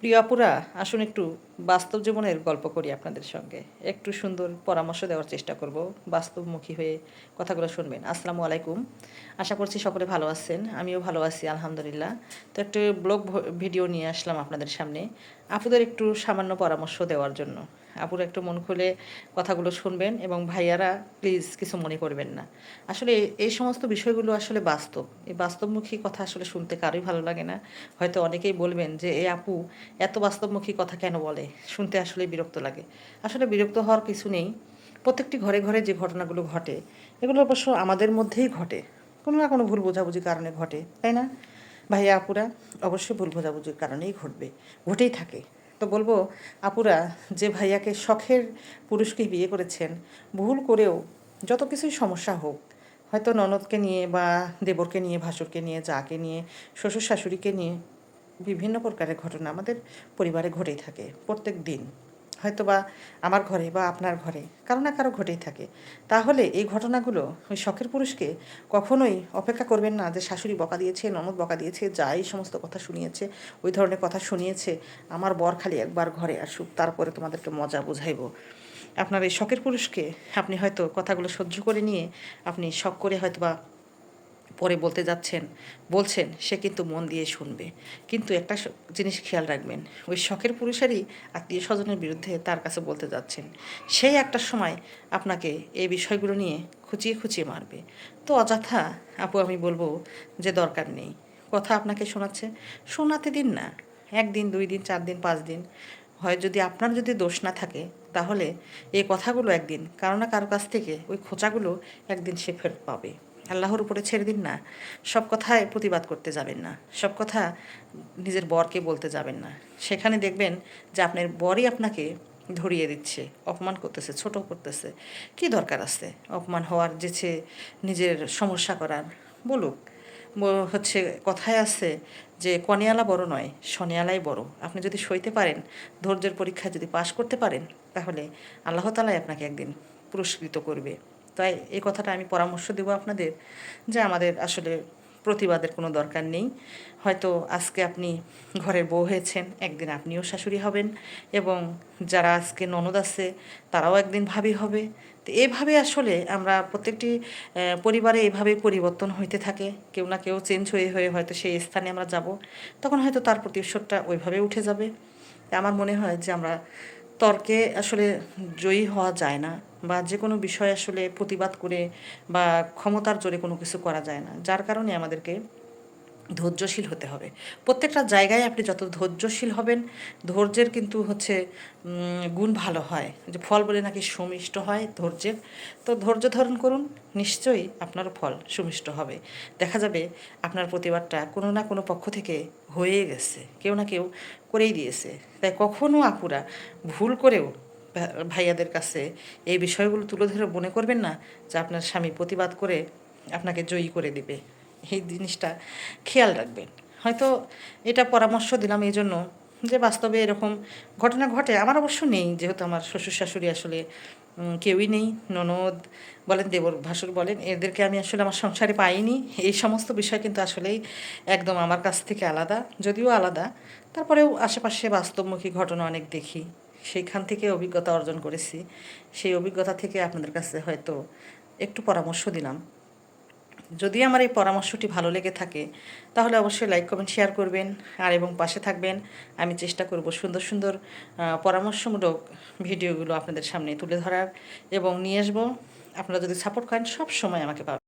প্রিয় আপুরা, আসুন একটু বাস্তব জীবনের গল্প করি আপনাদের সঙ্গে। একটু সুন্দর পরামর্শ দেওয়ার চেষ্টা করব, বাস্তবমুখী হয়ে কথাগুলো শুনবেন। আসসালামু আলাইকুম। আশা করছি সকলে ভালো আছেন, আমিও ভালো আছি আলহামদুলিল্লাহ। তো একটু ব্লগ ভিডিও নিয়ে আসলাম আপনাদের সামনে, আপুদের একটু সামান্য পরামর্শ দেওয়ার জন্য। আপুরা একটু মন খুলে কথাগুলো শুনবেন এবং ভাইয়ারা প্লিজ কিছু মনে করবেন না। আসলে এই সমস্ত বিষয়গুলো আসলে বাস্তব, এই বাস্তবমুখী কথা আসলে শুনতে কারোই ভালো লাগে না। হয়তো অনেকেই বলবেন যে এই আপু এত বাস্তবমুখী কথা কেন বলে, শুনতে আসলে বিরক্ত লাগে। আসলে বিরক্ত হওয়ার কিছু নেই। প্রত্যেকটি ঘরে ঘরে যে ঘটনাগুলো ঘটে, এগুলো অবশ্য আমাদের মধ্যেই ঘটে, কোনো না কোনো ভুল বোঝাবুঝির কারণে ঘটে, তাই না ভাইয়া আপুরা? অবশ্যই ভুল বোঝাবুঝির কারণেই ঘটবে, ঘটেই থাকে। তো বলবো আপুরা, যে ভাইয়াকে শখের পুরুষকে বিয়ে করেছেন, ভুল করেও যত কিছুই সমস্যা হোক, হয়তো ননদকে নিয়ে বা দেবরকে নিয়ে, ভাসুরকে নিয়ে, যাকে নিয়ে, শ্বশুর শাশুড়িকে নিয়ে বিভিন্ন প্রকারের ঘটনা আমাদের পরিবারে ঘটেই থাকে প্রত্যেক দিন। হয়তো বা আমার ঘরে বা আপনার ঘরে কারো না কারো ঘটেই থাকে। তাহলে এই ঘটনাগুলো ওই শখের পুরুষকে কখনোই অপেক্ষা করবেন না যে শাশুড়ি বকা দিয়েছে, ননদ বকা দিয়েছে, যা এই সমস্ত কথা শুনিয়েছে, ওই ধরনের কথা শুনিয়েছে, আমার বর খালি একবার ঘরে আসুক তারপরে তোমাদেরকে মজা বুঝাইবো। আপনার এই শখের পুরুষকে আপনি হয়তো কথাগুলো সহ্য করে নিয়ে আপনি শখ করে হয়তো বা পরে বলতে যাচ্ছেন, বলছেন, সে কিন্তু মন দিয়ে শুনবে। কিন্তু একটা জিনিস খেয়াল রাখবেন, ওই শখের পুরুষেরই আত্মীয় স্বজনের বিরুদ্ধে তার কাছে বলতে যাচ্ছেন, সেই একটা সময় আপনাকে এই বিষয়গুলো নিয়ে খুঁচিয়ে খুঁচিয়ে মারবে। তো অযথা আপু আমি বলবো যে দরকার নেই। কথা আপনাকে শোনাচ্ছে, শোনাতে দিন না। 1 দিন 2 দিন 4 দিন 5 দিন, হয় যদি আপনার যদি দোষ না থাকে, তাহলে এই কথাগুলো একদিন কারো না কারো কাছ থেকে ওই খোঁচাগুলো একদিন সে ফেরত পাবে। আল্লাহর উপরে ছেড়ে দিন না। সব কথায় প্রতিবাদ করতে যাবেন না, সব কথা নিজের বরকে বলতে যাবেন না। সেখানে দেখবেন যে আপনার বরই আপনাকে ধরিয়ে দিচ্ছে, অপমান করতেছে, ছোট করতেছে। কি দরকার আছে অপমান হওয়ার, যেছে নিজের সমস্যা করার? বলুক। হচ্ছে কথায় আছে যে কনিয়ালা বড় নয়, শনিয়ালাই বড়। আপনি যদি সইতে পারেন, ধৈর্যের পরীক্ষায় যদি পাশ করতে পারেন, তাহলে আল্লাহ তাআলাই আপনাকে একদিন পুরস্কৃত করবে। তাই এই কথাটা আমি পরামর্শ দেবো আপনাদের, যে আমাদের আসলে প্রতিবাদের কোনো দরকার নেই। হয়তো আজকে আপনি ঘরের বউ হয়েছেন, একদিন আপনিও শাশুড়ি হবেন, এবং যারা আজকে ননদ আছে তারাও একদিন ভাবি হবে। তো এভাবে আসলে আমরা প্রত্যেকটি পরিবারে এভাবে পরিবর্তন হইতে থাকে। কেউ না কেউ চেঞ্জ হয়ে হয়ে হয়তো সেই স্থানে আমরা যাব, তখন হয়তো তার প্রতিশোধটা ওইভাবে উঠে যাবে। আমার মনে হয় যে আমরা তর্কে আসলে জয়ী হওয়া যায় না, বা যে কোনো বিষয় আসলে প্রতিবাদ করে বা ক্ষমতার জোরে কোনো কিছু করা যায় না, যার কারণে আমাদেরকে ধৈর্যশীল হতে হবে। প্রত্যেকটা জায়গায় আপনি যত ধৈর্যশীল হবেন, ধৈর্যের কিন্তু হচ্ছে গুণ ভালো হয়, যে ফল বলে নাকি সুমিষ্ট হয় ধৈর্যের। তো ধৈর্য ধারণ করুন, নিশ্চয়ই আপনার ফল সুমিষ্ট হবে। দেখা যাবে আপনার প্রতিবাদটা কোনো না কোনো পক্ষ থেকে হয়ে গেছে, কেউ না কেউ করেই দিয়েছে। তাই কখনো আপুরা ভুল করেও ভাইয়াদের কাছে এই বিষয়গুলো তুলে ধরে মনে করবেন না যে আপনার স্বামী প্রতিবাদ করে আপনাকে জয়ী করে দিবে। এই জিনিসটা খেয়াল রাখবেন। হয়তো এটা পরামর্শ দিলাম এই জন্য যে বাস্তবে এরকম ঘটনা ঘটে। আমার অবশ্য নেই, যেহেতু আমার শ্বশুর শাশুড়ি আসলে কেউই নেই। ননদ বলেন, দেবর ভাসুর বলেন, এদেরকে আমি আসলে আমার সংসারে পাইনি। এই সমস্ত বিষয় কিন্তু আসলেই একদম আমার কাছ থেকে আলাদা, যদিও আলাদা, তারপরেও আশেপাশে বাস্তবমুখী ঘটনা অনেক দেখি, সেইখান থেকে অভিজ্ঞতা অর্জন করেছি। সেই অভিজ্ঞতা থেকে আপনাদের কাছে হয়তো একটু পরামর্শ দিলাম। যদি আমার এই পরামর্শটি ভালো লেগে থাকে, তাহলে অবশ্যই লাইক কমেন্ট শেয়ার করবেন আর এবং পাশে থাকবেন। আমি চেষ্টা করব সুন্দর সুন্দর পরামর্শমূলক ভিডিওগুলো আপনাদের সামনে তুলে ধরার এবং নিয়ে আসবো। আপনারা যদি সাপোর্ট করেন, সব সময় আমাকে পাবেন।